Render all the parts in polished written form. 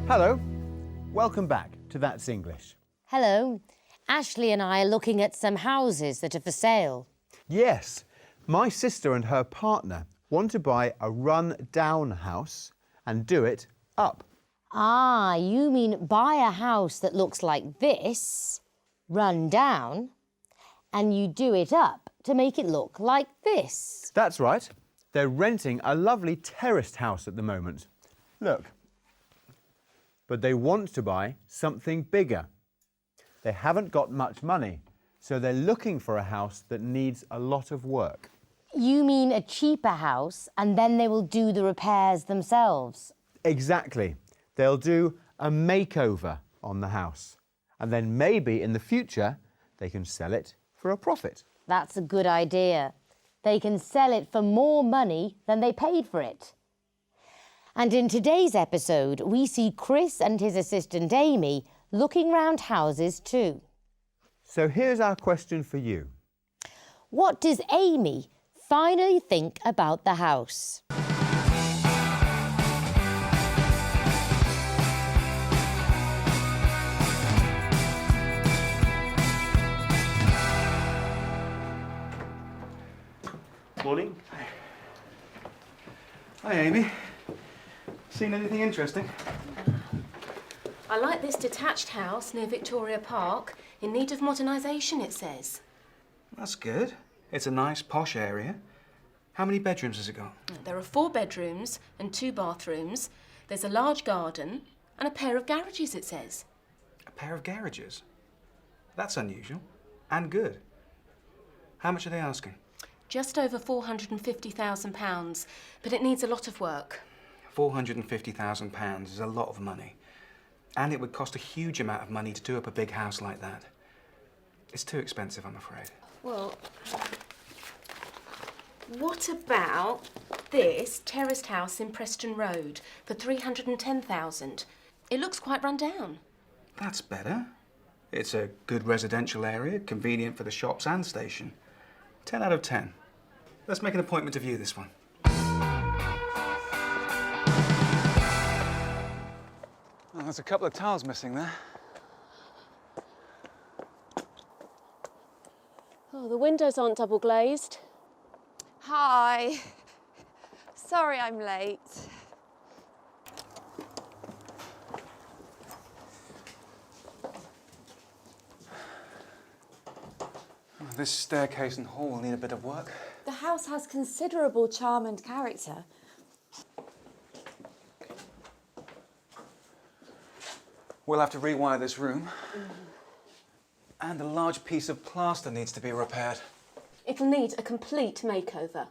Hello, welcome back to That's English. Hello. Ashley and I are looking at some houses that are for sale. Yes, my sister and her partner want to buy a run-down house and do it up. Ah, you mean buy a house that looks like this, run down, and you do it up to make it look like this. That's right. They're renting a lovely terraced house at the moment. Look. But they want to buy something bigger. They haven't got much money, so they're looking for a house that needs a lot of work. You mean a cheaper house and then they will do the repairs themselves? Exactly. They'll do a makeover on the house. And then maybe in the future, they can sell it for a profit. That's a good idea. They can sell it for more money than they paid for it. And in today's episode, we see Chris and his assistant Amy looking round houses too. So here's our question for you. What does Amy finally think about the house? Morning. Hi, Amy. Seen anything interesting? I like this detached house near Victoria Park, in need of modernisation, it says. That's good. It's a nice, posh area. How many bedrooms has it got? There are 4 bedrooms and 2 bathrooms. There's a large garden and a pair of garages, it says. A pair of garages? That's unusual. And good. How much are they asking? Just over £450,000, but it needs a lot of work. £450,000 is a lot of money. And it would cost a huge amount of money to do up a big house like that. It's too expensive, I'm afraid. Well, what about this terraced house in Preston Road for £310,000? It looks quite run down. That's better. It's a good residential area, convenient for the shops and station. 10 out of 10. Let's make an appointment to view this one. Oh, there's a couple of tiles missing there. Oh, the windows aren't double glazed. Hi. Sorry I'm late. Oh, this staircase and hall need a bit of work. The house has considerable charm and character. We'll have to rewire this room. And a large piece of plaster needs to be repaired. It'll need a complete makeover.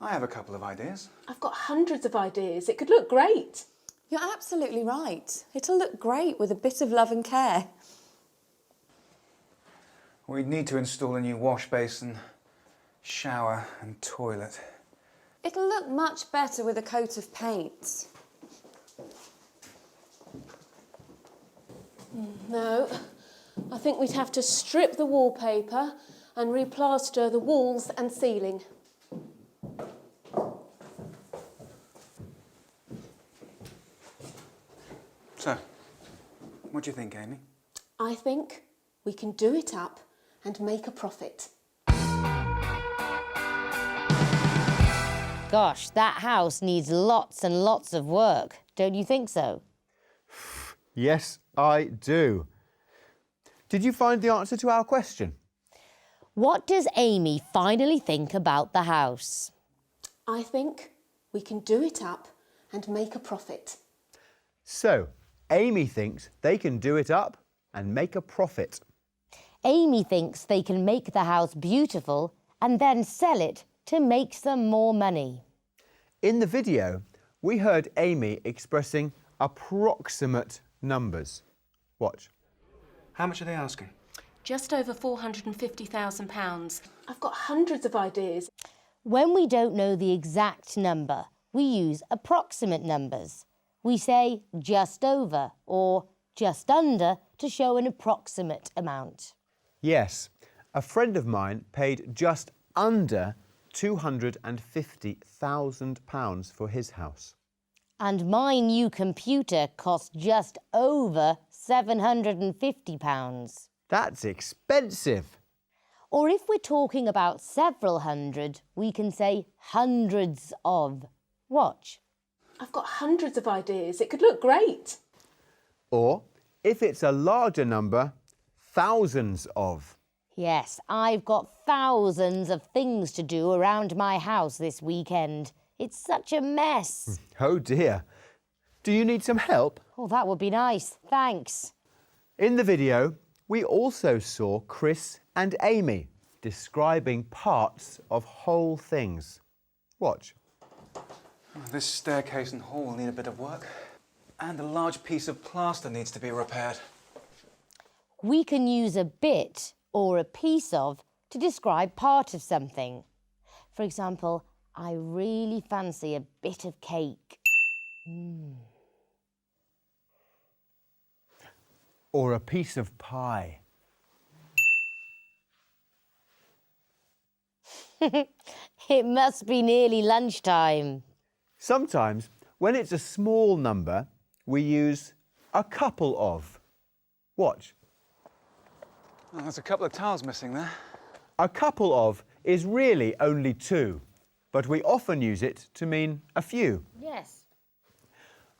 I have a couple of ideas. I've got hundreds of ideas. It could look great. You're absolutely right. It'll look great with a bit of love and care. We need to install a new wash basin, shower and toilet. It'll look much better with a coat of paint. No, I think we'd have to strip the wallpaper and replaster the walls and ceiling. So, what do you think, Amy? I think we can do it up and make a profit. Gosh, that house needs lots and lots of work. Don't you think so? Yes, I do. Did you find the answer to our question? What does Amy finally think about the house? I think we can do it up and make a profit. So, Amy thinks they can do it up and make a profit. Amy thinks they can make the house beautiful and then sell it to make some more money. In the video, we heard Amy expressing approximate numbers. Watch. How much are they asking? Just over £450,000. I've got hundreds of ideas. When we don't know the exact number, we use approximate numbers. We say just over or just under to show an approximate amount. Yes, a friend of mine paid just under £250,000 for his house. And my new computer cost just over £750. That's expensive. Or if we're talking about several hundred, we can say hundreds of. Watch. I've got hundreds of ideas. It could look great. Or, if it's a larger number, thousands of. Yes, I've got thousands of things to do around my house this weekend. It's such a mess. Oh dear. Do you need some help? Oh, that would be nice. Thanks. In the video, we also saw Chris and Amy describing parts of whole things. Watch. This staircase and hall need a bit of work. And a large piece of plaster needs to be repaired. We can use a bit or a piece of to describe part of something. For example, I really fancy a bit of cake. Or a piece of pie. It must be nearly lunchtime. Sometimes, when it's a small number, we use a couple of. Watch. Oh, there's a couple of tiles missing there. A couple of is really only two, but we often use it to mean a few. Yes.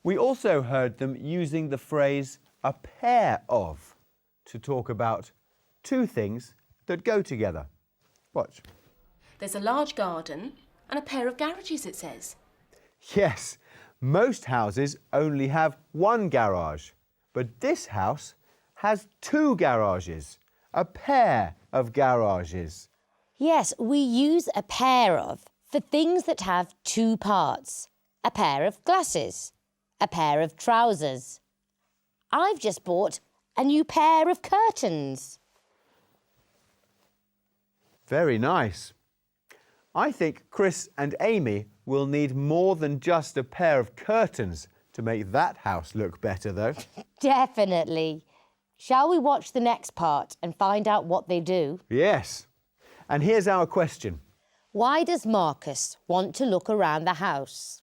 We also heard them using the phrase a pair of to talk about two things that go together. Watch. There's a large garden and a pair of garages, it says. Yes, most houses only have one garage, but this house has two garages, a pair of garages. Yes, we use a pair of for things that have two parts. A pair of glasses, a pair of trousers. I've just bought a new pair of curtains. Very nice. I think Chris and Amy will need more than just a pair of curtains to make that house look better, though. Definitely. Shall we watch the next part and find out what they do? Yes. And here's our question. Why does Marcus want to look around the house?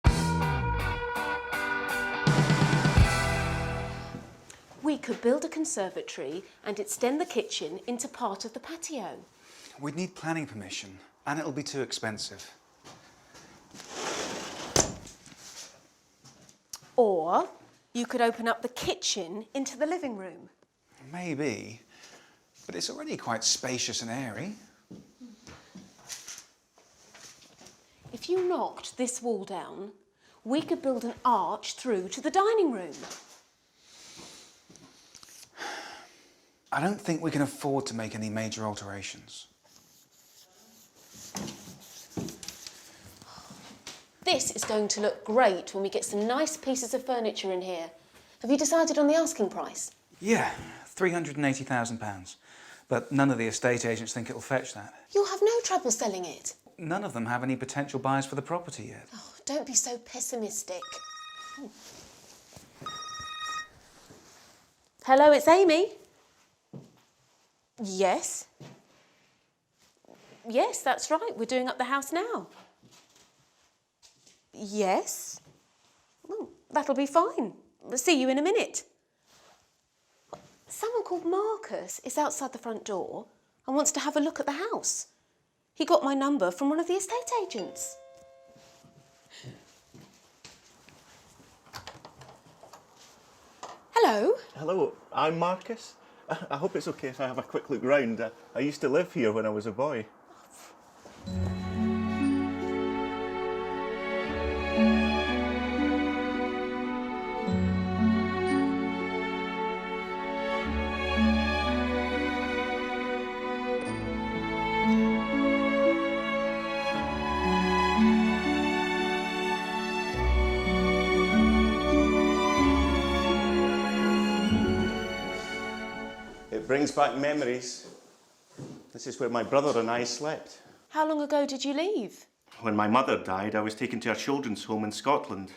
We could build a conservatory and extend the kitchen into part of the patio. We'd need planning permission, and it'll be too expensive. Or you could open up the kitchen into the living room. Maybe, but it's already quite spacious and airy. If you knocked this wall down, we could build an arch through to the dining room. I don't think we can afford to make any major alterations. This is going to look great when we get some nice pieces of furniture in here. Have you decided on the asking price? Yeah, £380,000. But none of the estate agents think it'll fetch that. You'll have no trouble selling it. None of them have any potential buyers for the property yet. Oh, don't be so pessimistic. Hello, it's Amy. Yes. Yes, that's right. We're doing up the house now. Yes. Well, that'll be fine. We'll see you in a minute. Someone called Marcus is outside the front door and wants to have a look at the house. He got my number from one of the estate agents. Hello. Hello, I'm Marcus. I hope it's okay if I have a quick look round. I used to live here when I was a boy. It brings back memories. This is where my brother and I slept. How long ago did you leave? When my mother died, I was taken to a children's home in Scotland.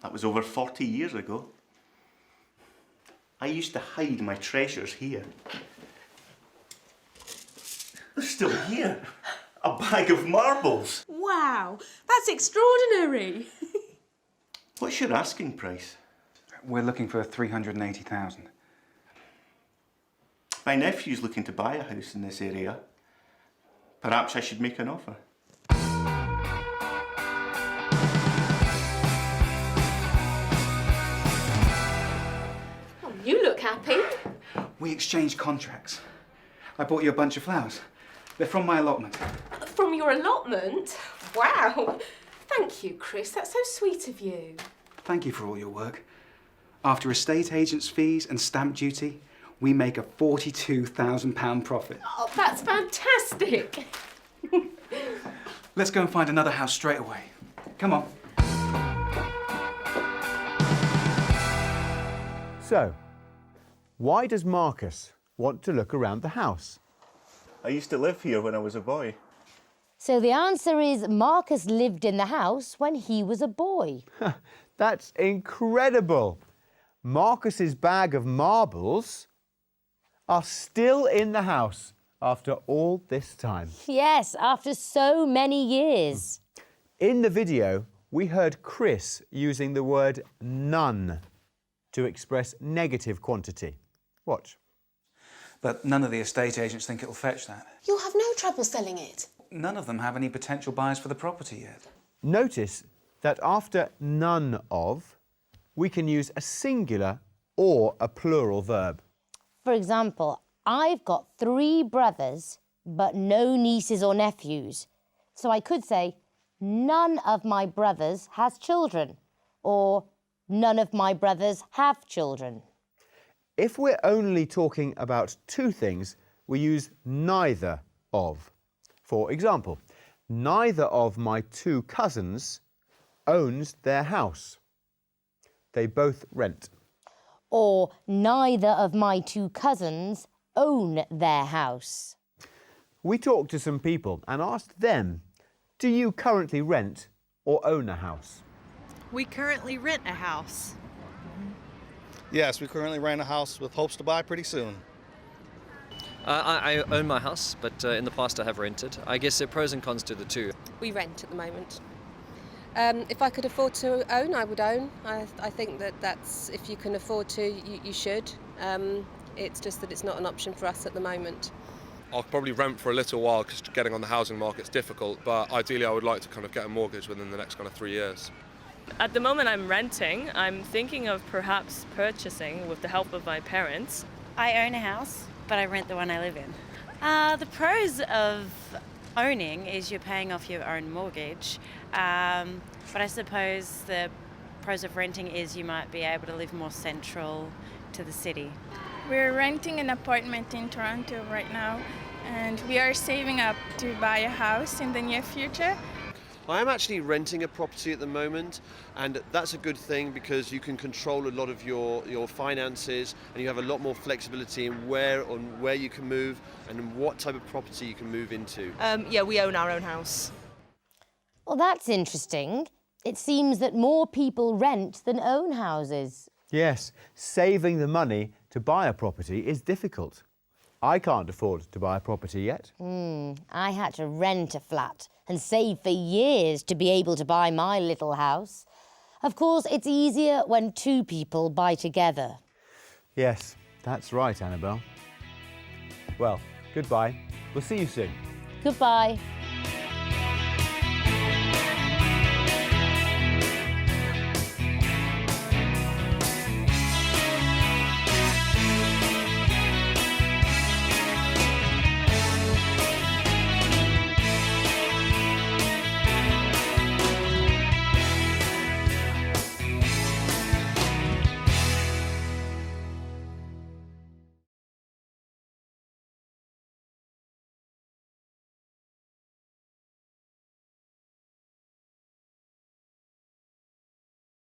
That was over 40 years ago. I used to hide my treasures here. They're still here. A bag of marbles. Wow, that's extraordinary. What's your asking price? We're looking for 380,000. My nephew's looking to buy a house in this area. Perhaps I should make an offer. Oh, you look happy. We exchanged contracts. I bought you a bunch of flowers. They're from my allotment. From your allotment? Wow. Thank you, Chris. That's so sweet of you. Thank you for all your work. After estate agents' fees and stamp duty, we make a £42,000 profit. Oh, that's fantastic. Let's go and find another house straight away. Come on. So, why does Marcus want to look around the house? I used to live here when I was a boy. So the answer is Marcus lived in the house when he was a boy. That's incredible. Marcus's bag of marbles are still in the house after all this time. Yes, after so many years. In the video, we heard Chris using the word none to express negative quantity. Watch. But none of the estate agents think it'll fetch that. You'll have no trouble selling it. None of them have any potential buyers for the property yet. Notice that after none of, we can use a singular or a plural verb. For example, I've got 3 brothers, but no nieces or nephews. So I could say, none of my brothers has children, or none of my brothers have children. If we're only talking about 2 things, we use neither of. For example, neither of my 2 cousins owns their house. They both rent. Or neither of my 2 cousins own their house. We talked to some people and asked them, do you currently rent or own a house? We currently rent a house. Yes, we currently rent a house with hopes to buy pretty soon. I own my house, but in the past I have rented. I guess there are pros and cons to the two. We rent at the moment. If I could afford to own, I would own. I think that's if you can afford to, you should. It's just that it's not an option for us at the moment. I'll probably rent for a little while because getting on the housing market's difficult, but ideally I would like to kind of get a mortgage within the next kind of 3 years. At the moment I'm renting. I'm thinking of perhaps purchasing with the help of my parents. I own a house, but I rent the one I live in. The pros of owning is you're paying off your own mortgage, but I suppose the pros of renting is you might be able to live more central to the city. We're renting an apartment in Toronto right now, and we are saving up to buy a house in the near future. I am actually renting a property at the moment, and that's a good thing because you can control a lot of your finances, and you have a lot more flexibility in where you can move and what type of property you can move into. Yeah, we own our own house. Well, that's interesting. It seems that more people rent than own houses. Yes, saving the money to buy a property is difficult. I can't afford to buy a property yet. I had to rent a flat and save for years to be able to buy my little house. Of course, it's easier when 2 people buy together. Yes, that's right, Annabelle. Well, goodbye. We'll see you soon. Goodbye.